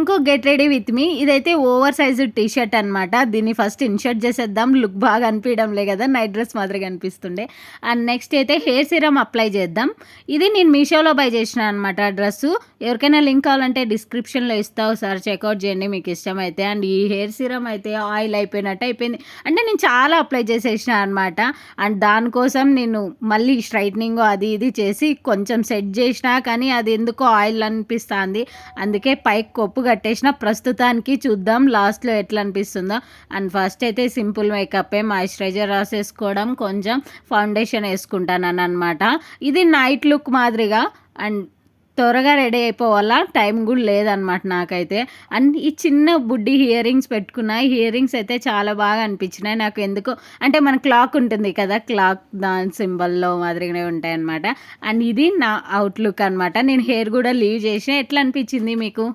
Pink get ready with me. ఇదైతే over sized T shirt అనమాట. దీన్ని ఫస్ట్ ఇన్షర్ట్ చేసేద్దాం. లుక్ బాగా అనిపించడంలే కదా, నైట్ డ్రెస్ మాదిరిగా అనిపిస్తుండే. అండ్ నెక్స్ట్ అయితే హెయిర్ సిరమ్ అప్లై చేద్దాం. ఇది నేను మీషోలో బై చేసిన అనమాట డ్రెస్సు. ఎవరికైనా లింక్ కావాలంటే డిస్క్రిప్షన్లో ఇస్తా, ఒకసారి చెక్అవుట్ చేయండి మీకు ఇష్టమైతే. అండ్ ఈ హెయిర్ సిరమ్ అయితే ఆయిల్ అయిపోయినట్టు అయిపోయింది. అంటే నేను చాలా అప్లై చేసేసిన అనమాట. అండ్ దానికోసం నేను మళ్ళీ స్ట్రైట్నింగ్ అది ఇది చేసి కొంచెం సెట్ చేసినా కానీ అది ఎందుకో ఆయిల్ అనిపిస్తుంది. అందుకే పైకి కొప్పు కట్టేసిన. ప్రస్తుతానికి చూద్దాం లాస్ట్లో ఎట్లా అనిపిస్తుందో. అండ్ ఫస్ట్ అయితే సింపుల్ మేకప్, మాయిశ్చరైజర్ రాసేసుకోవడం, కొంచెం ఫౌండేషన్ వేసుకుంటాను అనమాట. ఇది నైట్ లుక్ మాదిరిగా. అండ్ త్వరగా రెడీ అయిపోవాలా, టైం కూడా లేదనమాట నాకైతే. అండ్ ఈ చిన్న బుడ్డి ఇయర్ రింగ్స్ పెట్టుకున్న. ఇయర్ రింగ్స్ అయితే చాలా బాగా అనిపించినాయి నాకు ఎందుకో. అంటే మన క్లాక్ ఉంటుంది కదా, క్లాక్ దాని సింబల్లో మాదిరిగానే ఉంటాయి అనమాట. అండ్ ఇది నా అవుట్లుక్ అనమాట. నేను హెయిర్ కూడా లీవ్ చేసిన. ఎట్లా అనిపించింది మీకు?